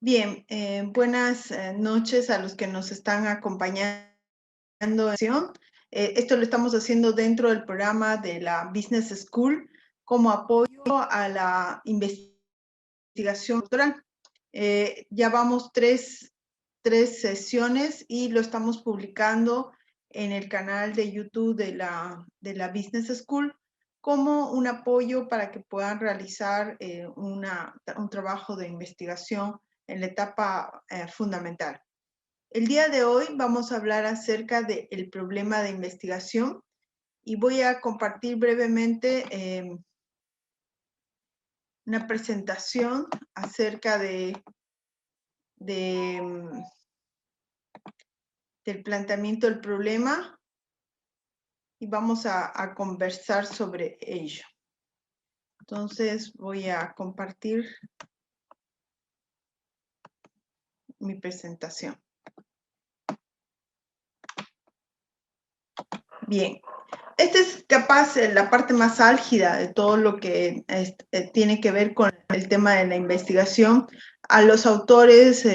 Bien, buenas noches a los que nos están acompañando. Esto lo estamos haciendo dentro del programa de la Business School como apoyo a la investigación doctoral. Ya vamos tres sesiones y lo estamos publicando en el canal de YouTube de la Business School como un apoyo para que puedan realizar un trabajo de investigación en la etapa fundamental. El día de hoy vamos a hablar acerca del problema de investigación y voy a compartir brevemente una presentación acerca del planteamiento del problema y vamos a conversar sobre ello. Entonces voy a compartir mi presentación. Bien, esta es capaz la parte más álgida de todo lo que tiene que ver con el tema de la investigación. A los autores,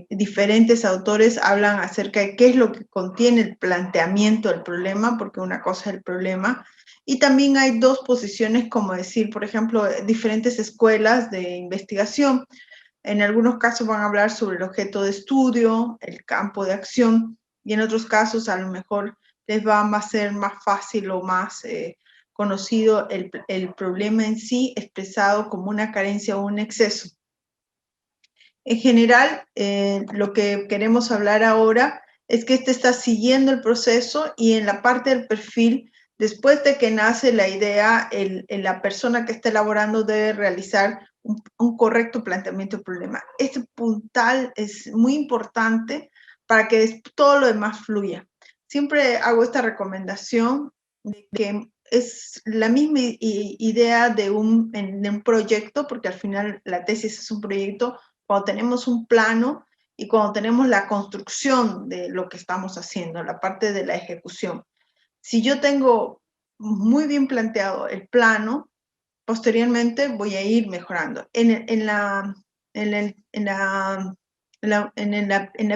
diferentes autores hablan acerca de qué es lo que contiene el planteamiento del problema, porque una cosa es el problema. Y también hay dos posiciones, como decir, por ejemplo, diferentes escuelas de investigación. En algunos casos van a hablar sobre el objeto de estudio, el campo de acción, y en otros casos a lo mejor les va a ser más fácil o más conocido el problema en sí expresado como una carencia o un exceso. En general, lo que queremos hablar ahora es que este está siguiendo el proceso y en la parte del perfil, después de que nace la idea, la persona que está elaborando debe realizar un correcto planteamiento del problema. Este puntal es muy importante para que todo lo demás fluya. Siempre hago esta recomendación de que es la misma idea de un proyecto, porque al final la tesis es un proyecto, cuando tenemos un plano y cuando tenemos la construcción de lo que estamos haciendo, la parte de la ejecución. Si yo tengo muy bien planteado el plano, posteriormente voy a ir mejorando. En la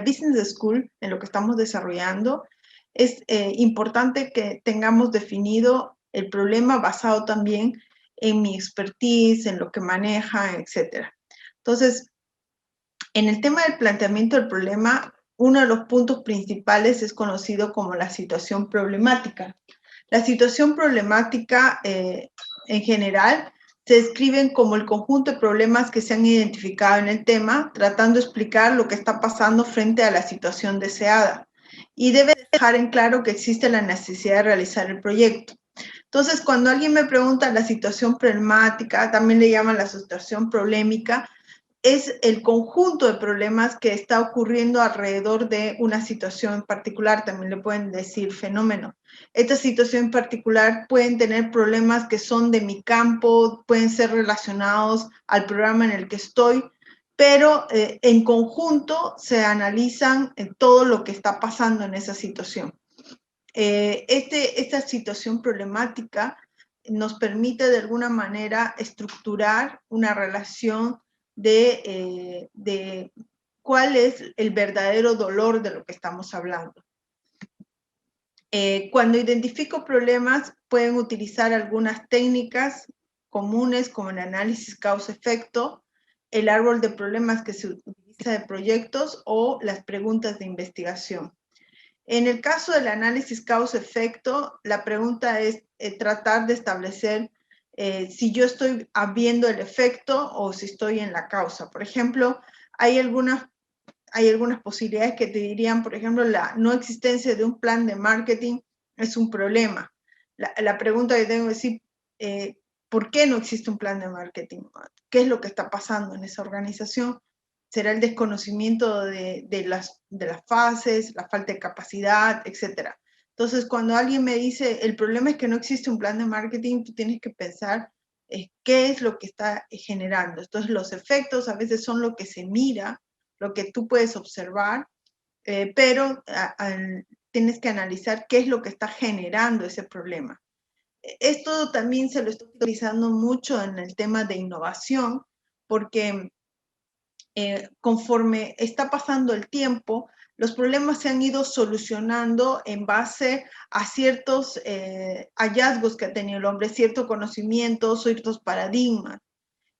Business School, en lo que estamos desarrollando, es importante que tengamos definido el problema basado también en mi expertise, en lo que maneja, etc. Entonces, en el tema del planteamiento del problema, uno de los puntos principales es conocido como la situación problemática. La situación problemática, en general, se describen como el conjunto de problemas que se han identificado en el tema, tratando de explicar lo que está pasando frente a la situación deseada. Y debe dejar en claro que existe la necesidad de realizar el proyecto. Entonces, cuando alguien me pregunta la situación problemática, también le llaman la situación problemática, es el conjunto de problemas que está ocurriendo alrededor de una situación en particular, también le pueden decir fenómeno. Esta situación en particular pueden tener problemas que son de mi campo, pueden ser relacionados al programa en el que estoy, pero en conjunto se analizan todo lo que está pasando en esa situación. Esta situación problemática nos permite de alguna manera estructurar una relación de cuál es el verdadero dolor de lo que estamos hablando. Cuando identifico problemas, pueden utilizar algunas técnicas comunes como el análisis causa-efecto, el árbol de problemas que se utiliza de proyectos o las preguntas de investigación. En el caso del análisis causa-efecto, la pregunta es tratar de establecer si yo estoy viendo el efecto o si estoy en la causa. Por ejemplo, hay algunas posibilidades que te dirían, por ejemplo, la no existencia de un plan de marketing es un problema. La pregunta que tengo es decir, ¿por qué no existe un plan de marketing? ¿Qué es lo que está pasando en esa organización? ¿Será el desconocimiento de las fases, la falta de capacidad, etcétera? Entonces, cuando alguien me dice, el problema es que no existe un plan de marketing, tú tienes que pensar qué es lo que está generando. Entonces, los efectos a veces son lo que se mira, lo que tú puedes observar, pero tienes que analizar qué es lo que está generando ese problema. Esto también se lo estoy utilizando mucho en el tema de innovación, porque conforme está pasando el tiempo, los problemas se han ido solucionando en base a ciertos hallazgos que ha tenido el hombre, cierto conocimiento, ciertos paradigmas.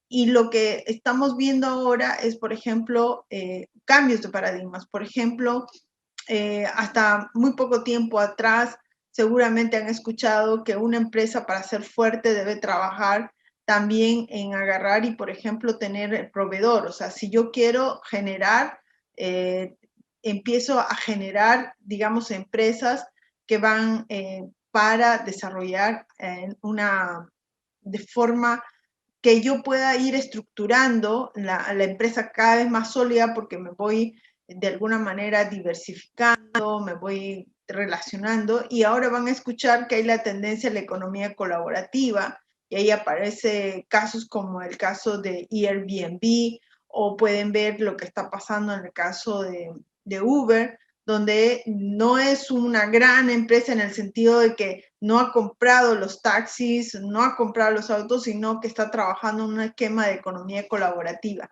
Y lo que estamos viendo ahora es, por ejemplo, cambios de paradigmas. Por ejemplo, hasta muy poco tiempo atrás, seguramente han escuchado que una empresa para ser fuerte debe trabajar también en agarrar y, por ejemplo, tener proveedor. O sea, si yo quiero generar, eh, empiezo a generar, digamos, empresas que van para desarrollar una de forma que yo pueda ir estructurando la empresa cada vez más sólida porque me voy de alguna manera diversificando, me voy relacionando y ahora van a escuchar que hay la tendencia a la economía colaborativa y ahí aparece casos como el caso de Airbnb o pueden ver lo que está pasando en el caso de Uber, donde no es una gran empresa en el sentido de que no ha comprado los taxis, no ha comprado los autos, sino que está trabajando en un esquema de economía colaborativa.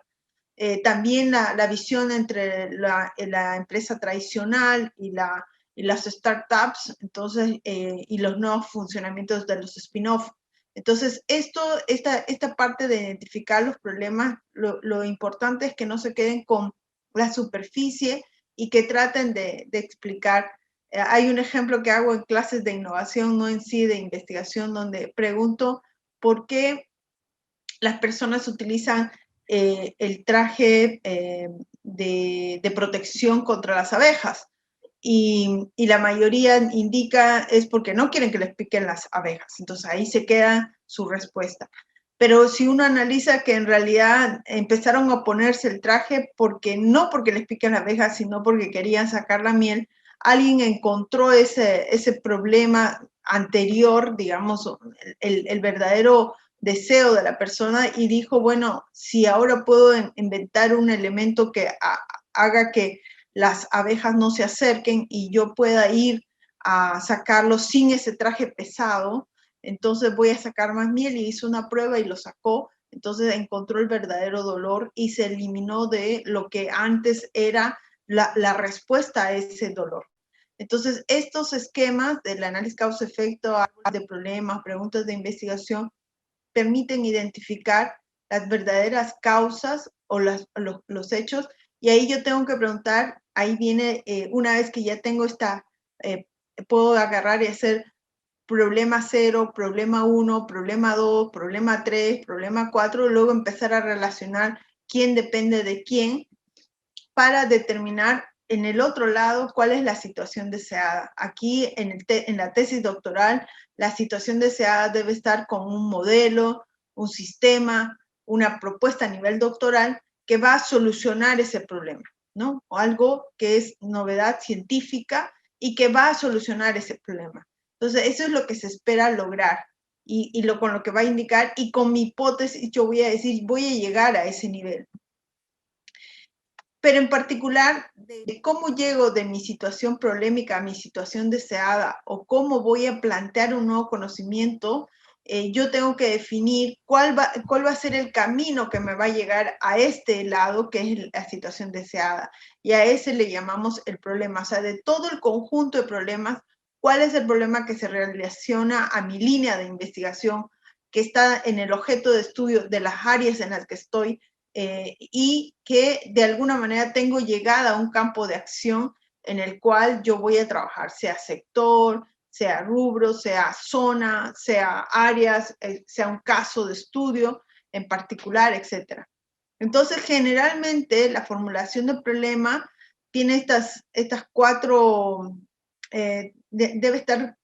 También la visión entre la empresa tradicional y las startups, entonces, y los nuevos funcionamientos de los spin-off. Entonces, esta parte de identificar los problemas, lo importante es que no se queden con la superficie y que traten de explicar. Hay un ejemplo que hago en clases de innovación, no en sí de investigación, donde pregunto por qué las personas utilizan el traje de protección contra las abejas. Y la mayoría indica es porque no quieren que les piquen las abejas. Entonces ahí se queda su respuesta. Pero si uno analiza que en realidad empezaron a ponerse el traje porque no porque les piquen las abejas, sino porque querían sacar la miel, alguien encontró ese problema anterior, digamos, el verdadero deseo de la persona y dijo, bueno, si ahora puedo inventar un elemento que haga que las abejas no se acerquen y yo pueda ir a sacarlo sin ese traje pesado, entonces voy a sacar más miel y hizo una prueba y lo sacó, entonces encontró el verdadero dolor y se eliminó de lo que antes era la respuesta a ese dolor. Entonces, estos esquemas del análisis causa-efecto, de problemas, preguntas de investigación, permiten identificar las verdaderas causas o los hechos. Y ahí yo tengo que preguntar, ahí viene, una vez que ya tengo puedo agarrar y hacer problema 0, problema 1, problema 2, problema 3, problema 4, luego empezar a relacionar quién depende de quién para determinar en el otro lado cuál es la situación deseada. Aquí en la tesis doctoral, la situación deseada debe estar con un modelo, un sistema, una propuesta a nivel doctoral que va a solucionar ese problema, ¿no? O algo que es novedad científica y que va a solucionar ese problema. Entonces, eso es lo que se espera lograr con lo que va a indicar y con mi hipótesis yo voy a decir, voy a llegar a ese nivel. Pero en particular, de cómo llego de mi situación problemática a mi situación deseada o cómo voy a plantear un nuevo conocimiento, yo tengo que definir cuál va a ser el camino que me va a llegar a este lado, que es la situación deseada. Y a ese le llamamos el problema. O sea, de todo el conjunto de problemas, ¿cuál es el problema que se relaciona a mi línea de investigación, que está en el objeto de estudio de las áreas en las que estoy? Y que de alguna manera tengo llegada a un campo de acción en el cual yo voy a trabajar, sea sector, sea rubro, sea zona, sea áreas, sea un caso de estudio en particular, etc. Entonces, generalmente la formulación del problema tiene estas cuatro, debe estar,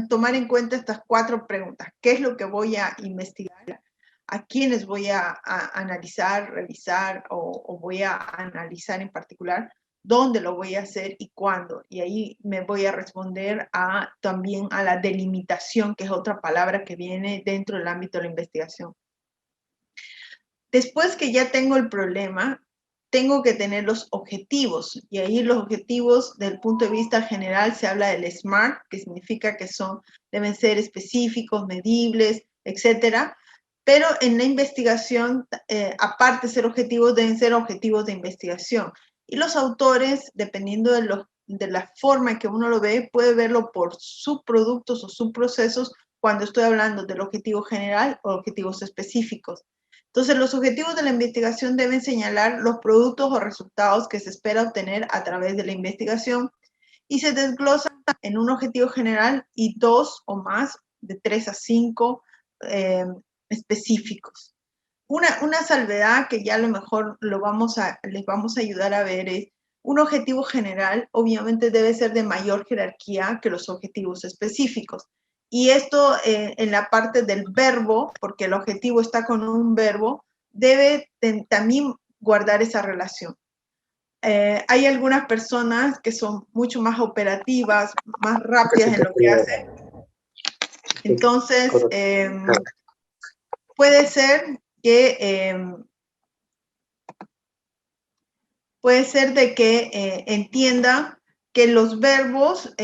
tomar en cuenta estas cuatro preguntas. ¿Qué es lo que voy a investigar? ¿A quiénes voy a analizar, revisar o voy a analizar en particular? ¿Dónde lo voy a hacer y cuándo? Y ahí me voy a responder también a la delimitación, que es otra palabra que viene dentro del ámbito de la investigación. Después que ya tengo el problema, tengo que tener los objetivos, y ahí los objetivos del punto de vista general se habla del SMART, que significa que deben ser específicos, medibles, etcétera, pero en la investigación, aparte de ser objetivos, deben ser objetivos de investigación. Y los autores, dependiendo de la forma en que uno lo ve, puede verlo por subproductos o subprocesos cuando estoy hablando del objetivo general o objetivos específicos. Entonces, los objetivos de la investigación deben señalar los productos o resultados que se espera obtener a través de la investigación y se desglosan en un objetivo general y 2 o más, de 3 a 5 específicos. Una salvedad que ya a lo mejor les vamos a ayudar a ver es un objetivo general obviamente debe ser de mayor jerarquía que los objetivos específicos. Y esto en la parte del verbo, porque el objetivo está con un verbo, debe también guardar esa relación. Hay algunas personas que son mucho más operativas, más rápidas en lo que hacen. Entonces, puede ser de que entienda que los verbos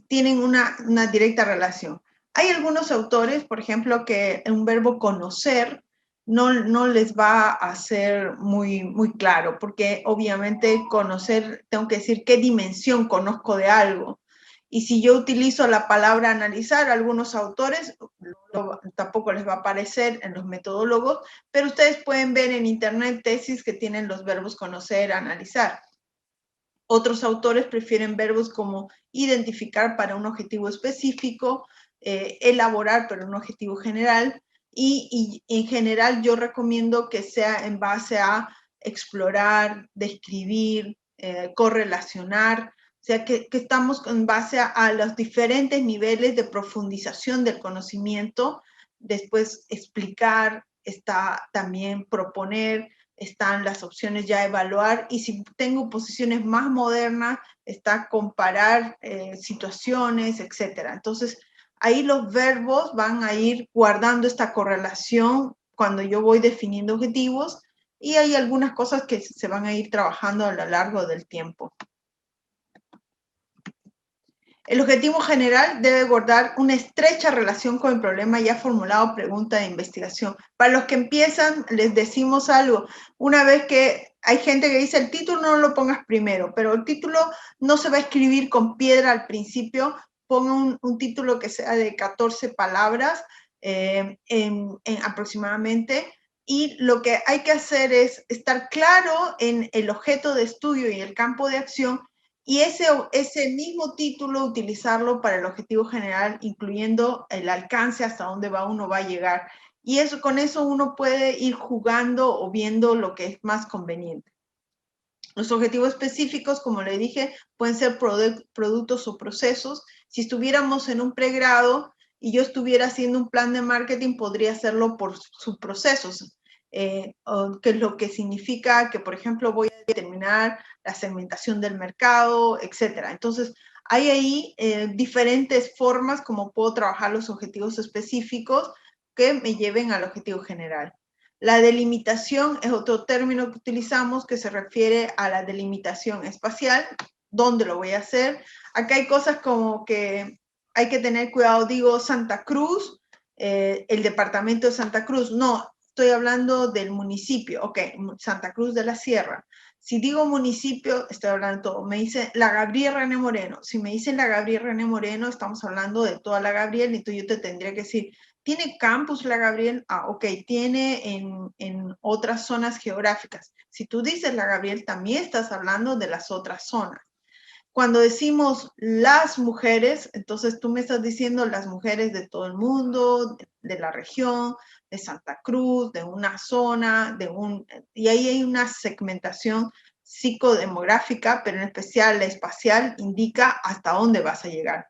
tienen una directa relación. Hay algunos autores, por ejemplo, que un verbo conocer no les va a ser muy claro, porque obviamente conocer, tengo que decir qué dimensión conozco de algo. Y si yo utilizo la palabra analizar, algunos autores tampoco les va a aparecer en los metodólogos, pero ustedes pueden ver en internet tesis que tienen los verbos conocer, analizar. Otros autores prefieren verbos como identificar para un objetivo específico, elaborar para un objetivo general, y en general yo recomiendo que sea en base a explorar, describir, correlacionar, o sea, que estamos en base a los diferentes niveles de profundización del conocimiento, después explicar, está también proponer, están las opciones ya evaluar, y si tengo posiciones más modernas, está comparar situaciones, etcétera. Entonces, ahí los verbos van a ir guardando esta correlación cuando yo voy definiendo objetivos, y hay algunas cosas que se van a ir trabajando a lo largo del tiempo. El objetivo general debe guardar una estrecha relación con el problema ya formulado o pregunta de investigación. Para los que empiezan, les decimos algo. Una vez que hay gente que dice, el título no lo pongas primero, pero el título no se va a escribir con piedra al principio. Ponga un título que sea de 14 palabras aproximadamente. Y lo que hay que hacer es estar claro en el objeto de estudio y el campo de acción, y ese mismo título utilizarlo para el objetivo general, incluyendo el alcance hasta dónde uno va a llegar. Y con eso uno puede ir jugando o viendo lo que es más conveniente. Los objetivos específicos, como le dije, pueden ser productos o procesos. Si estuviéramos en un pregrado y yo estuviera haciendo un plan de marketing, podría hacerlo por subprocesos, que es lo que significa que, por ejemplo, voy a determinar la segmentación del mercado, etcétera. Entonces, hay ahí diferentes formas como puedo trabajar los objetivos específicos que me lleven al objetivo general. La delimitación es otro término que utilizamos que se refiere a la delimitación espacial. ¿Dónde lo voy a hacer? Acá hay cosas como que hay que tener cuidado, digo Santa Cruz, el departamento de Santa Cruz. No, estoy hablando del municipio. Ok, Santa Cruz de la Sierra. Si digo municipio, estoy hablando de todo. Me dice la Gabriel René Moreno. Si me dicen la Gabriel René Moreno, estamos hablando de toda la Gabriel, y entonces yo te tendría que decir, ¿tiene campus la Gabriel? Ah, ok, tiene en otras zonas geográficas. Si tú dices la Gabriel, también estás hablando de las otras zonas. Cuando decimos las mujeres, entonces tú me estás diciendo las mujeres de todo el mundo, de la región, de Santa Cruz, de una zona, y ahí hay una segmentación psicodemográfica, pero en especial la espacial indica hasta dónde vas a llegar.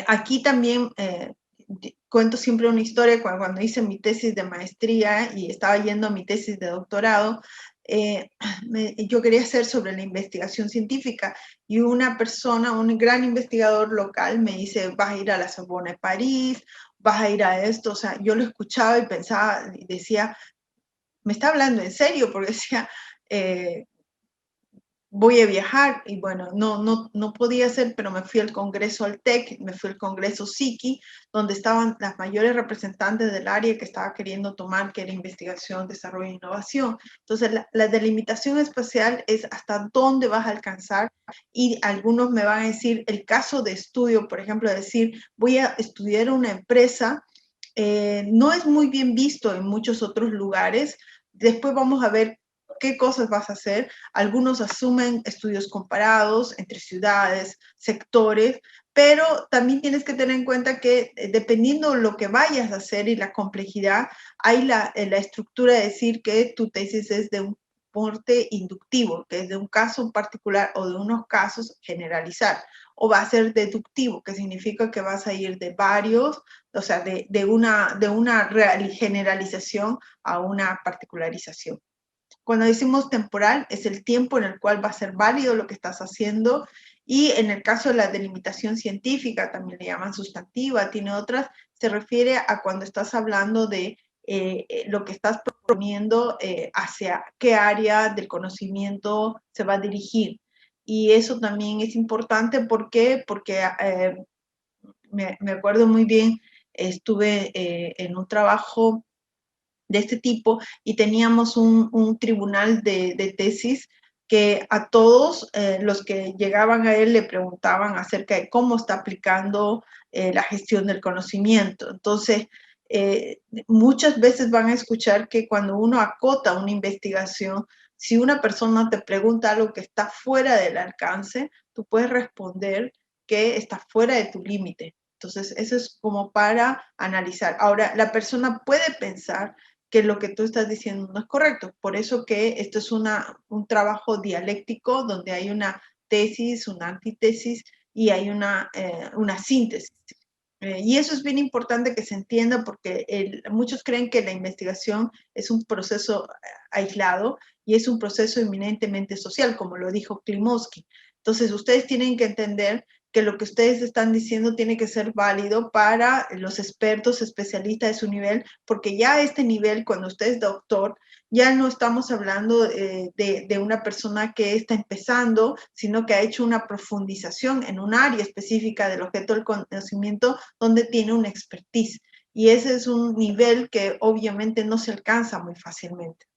Aquí también cuento siempre una historia. Cuando hice mi tesis de maestría y estaba yendo a mi tesis de doctorado, yo quería hacer sobre la investigación científica, y una persona, un gran investigador local me dice, vas a ir a la Sorbona de París, vas a ir a esto. O sea, yo lo escuchaba y pensaba y decía, me está hablando en serio, porque decía, voy a viajar, y bueno, no podía ser, pero me fui al Congreso Altec, me fui al Congreso Psiqui, donde estaban las mayores representantes del área que estaba queriendo tomar, que era investigación, desarrollo e innovación. Entonces, la delimitación espacial es hasta dónde vas a alcanzar, y algunos me van a decir, el caso de estudio, por ejemplo, decir, voy a estudiar una empresa, no es muy bien visto en muchos otros lugares. Después vamos a ver qué cosas vas a hacer. Algunos asumen estudios comparados entre ciudades, sectores, pero también tienes que tener en cuenta que dependiendo de lo que vayas a hacer y la complejidad, hay la estructura de decir que tu tesis es de un porte inductivo, que es de un caso en particular o de unos casos generalizar, o va a ser deductivo, que significa que vas a ir de varios, o sea, de una generalización a una particularización. Cuando decimos temporal, es el tiempo en el cual va a ser válido lo que estás haciendo, y en el caso de la delimitación científica, también le llaman sustantiva, tiene otras, se refiere a cuando estás hablando de lo que estás proponiendo, hacia qué área del conocimiento se va a dirigir. Y eso también es importante, ¿por qué? Porque me acuerdo muy bien, estuve en un trabajo de este tipo, y teníamos un tribunal de tesis que a todos los que llegaban a él le preguntaban acerca de cómo está aplicando la gestión del conocimiento. Entonces, muchas veces van a escuchar que cuando uno acota una investigación, si una persona te pregunta algo que está fuera del alcance, tú puedes responder que está fuera de tu límite. Entonces, eso es como para analizar. Ahora, la persona puede pensar que lo que tú estás diciendo no es correcto. Por eso que esto es un trabajo dialéctico donde hay una tesis, una antítesis, y hay una síntesis. Y eso es bien importante que se entienda, porque muchos creen que la investigación es un proceso aislado, y es un proceso eminentemente social, como lo dijo Klimovsky. Entonces, ustedes tienen que entender que lo que ustedes están diciendo tiene que ser válido para los expertos, especialistas de su nivel, porque ya a este nivel, cuando usted es doctor, ya no estamos hablando de una persona que está empezando, sino que ha hecho una profundización en un área específica del objeto del conocimiento, donde tiene una expertise. Y ese es un nivel que obviamente no se alcanza muy fácilmente.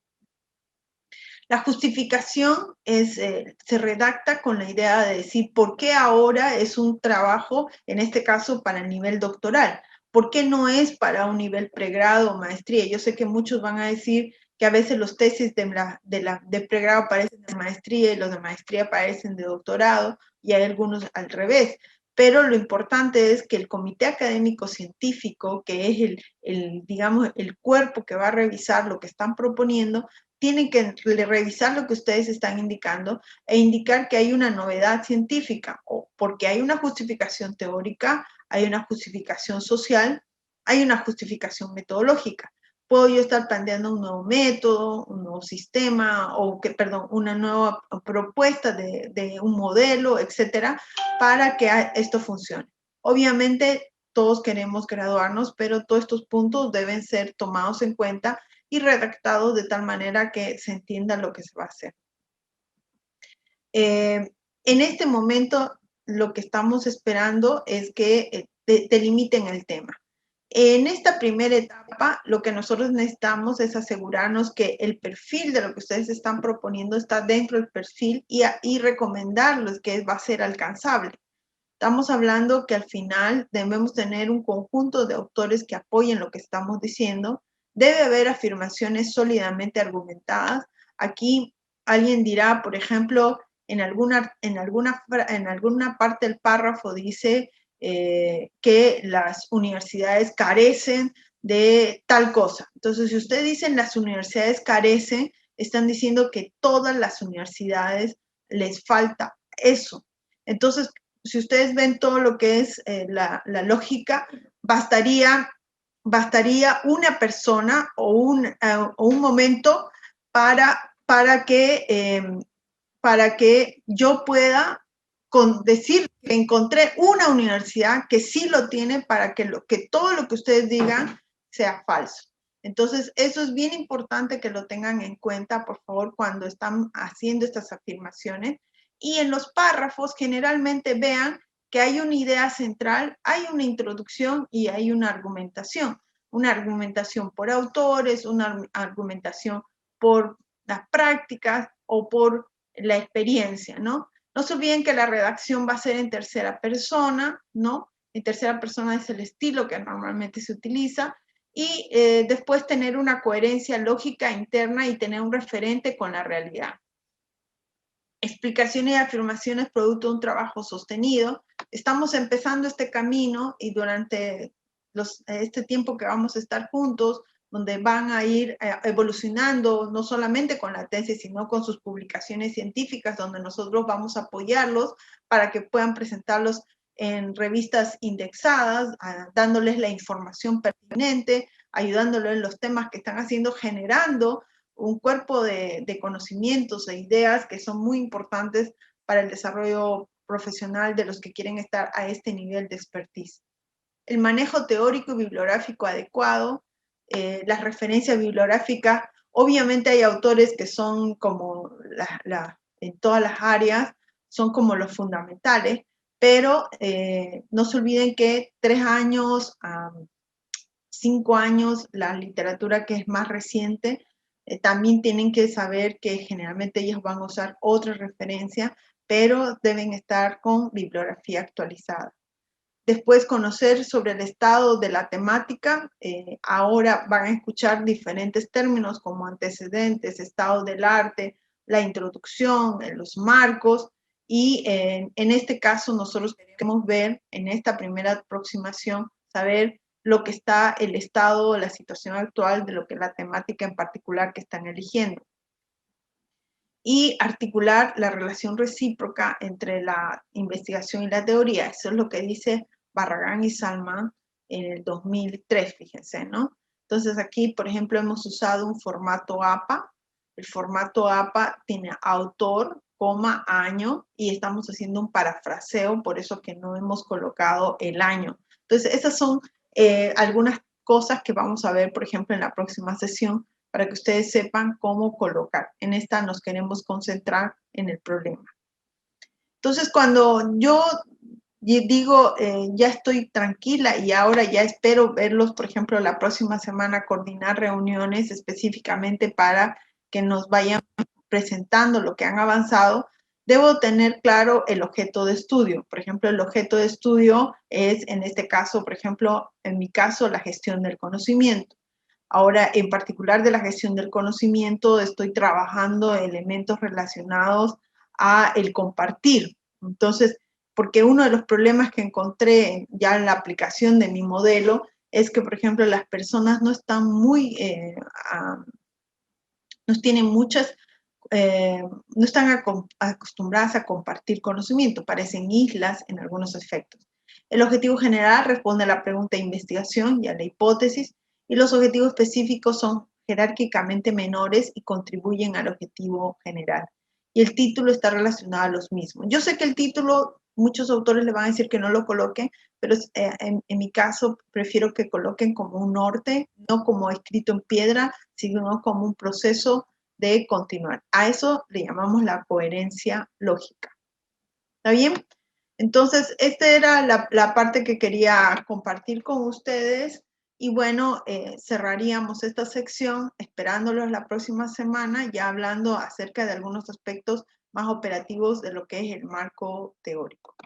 La justificación se redacta con la idea de decir por qué ahora es un trabajo, en este caso para el nivel doctoral, por qué no es para un nivel pregrado o maestría. Yo sé que muchos van a decir que a veces los tesis de pregrado parecen de maestría y los de maestría parecen de doctorado, y hay algunos al revés. Pero lo importante es que el comité académico científico, que es digamos, el cuerpo que va a revisar lo que están proponiendo, tienen que revisar lo que ustedes están indicando e indicar que hay una novedad científica, o porque hay una justificación teórica, hay una justificación social, hay una justificación metodológica. Puedo yo estar planteando un nuevo método, un nuevo sistema, una nueva propuesta de un modelo, etcétera, para que esto funcione. Obviamente, todos queremos graduarnos, pero todos estos puntos deben ser tomados en cuenta y redactados de tal manera que se entienda lo que se va a hacer. En este momento, lo que estamos esperando es que delimiten el tema. En esta primera etapa, lo que nosotros necesitamos es asegurarnos que el perfil de lo que ustedes están proponiendo está dentro del perfil, y recomendarles que va a ser alcanzable. Estamos hablando que al final debemos tener un conjunto de autores que apoyen lo que estamos diciendo. Debe haber afirmaciones sólidamente argumentadas. Aquí alguien dirá, por ejemplo, en alguna parte del párrafo dice que las universidades carecen de tal cosa. Entonces, si ustedes dicen las universidades carecen, están diciendo que todas las universidades les falta eso. Entonces, si ustedes ven todo lo que es la lógica, bastaría una persona o un momento para que yo pueda decir que encontré una universidad que sí lo tiene, para que todo lo que ustedes digan sea falso. Entonces, eso es bien importante que lo tengan en cuenta, por favor, cuando están haciendo estas afirmaciones. Y en los párrafos, generalmente vean que hay una idea central, hay una introducción y hay una argumentación. Una argumentación por autores, una argumentación por las prácticas o por la experiencia, ¿no? No se olviden que la redacción va a ser en tercera persona, ¿no? En tercera persona es el estilo que normalmente se utiliza, y después tener una coherencia lógica interna y tener un referente con la realidad. Explicaciones y afirmaciones producto de un trabajo sostenido. Estamos empezando este camino y durante este tiempo que vamos a estar juntos, donde van a ir evolucionando, no solamente con la tesis, sino con sus publicaciones científicas, donde nosotros vamos a apoyarlos para que puedan presentarlos en revistas indexadas, dándoles la información pertinente, ayudándolos en los temas que están haciendo, generando un cuerpo de conocimientos e ideas que son muy importantes para el desarrollo profesional de los que quieren estar a este nivel de expertise. El manejo teórico y bibliográfico adecuado, las referencias bibliográficas, obviamente hay autores que son como en todas las áreas, son como los fundamentales, pero no se olviden que 3 años, 5 años, la literatura que es más reciente, también tienen que saber que generalmente ellos van a usar otra referencia, pero deben estar con bibliografía actualizada. Después conocer sobre el estado de la temática. Ahora van a escuchar diferentes términos como antecedentes, estado del arte, la introducción, los marcos, y en este caso nosotros queremos ver en esta primera aproximación, saber lo que está el estado, la situación actual de lo que es la temática en particular que están eligiendo. Y articular la relación recíproca entre la investigación y la teoría. Eso es lo que dice Barragán y Salman en el 2003, fíjense, ¿no? Entonces aquí, por ejemplo, hemos usado un formato APA. El formato APA tiene autor, coma, año, y estamos haciendo un parafraseo, por eso que no hemos colocado el año. Entonces, esas son algunas cosas que vamos a ver, por ejemplo, en la próxima sesión, para que ustedes sepan cómo colocar. En esta nos queremos concentrar en el problema. Entonces, cuando yo digo, ya estoy tranquila y ahora ya espero verlos, por ejemplo, la próxima semana, coordinar reuniones específicamente para que nos vayan presentando lo que han avanzado, debo tener claro el objeto de estudio. Por ejemplo, el objeto de estudio es, en este caso, por ejemplo, en mi caso, la gestión del conocimiento. Ahora, en particular de la gestión del conocimiento, estoy trabajando elementos relacionados a el compartir. Entonces, porque uno de los problemas que encontré ya en la aplicación de mi modelo es que, por ejemplo, las personas no están muy, no tienen muchas, no están acostumbradas a compartir conocimiento, parecen islas en algunos aspectos. El objetivo general responde a la pregunta de investigación y a la hipótesis, y los objetivos específicos son jerárquicamente menores y contribuyen al objetivo general. Y el título está relacionado a los mismos. Yo sé que el título, muchos autores le van a decir que no lo coloquen, pero en mi caso prefiero que coloquen como un norte, no como escrito en piedra, sino como un proceso de continuar. A eso le llamamos la coherencia lógica. ¿Está bien? Entonces, esta era la parte que quería compartir con ustedes. Y bueno, cerraríamos esta sección esperándolos la próxima semana, ya hablando acerca de algunos aspectos más operativos de lo que es el marco teórico.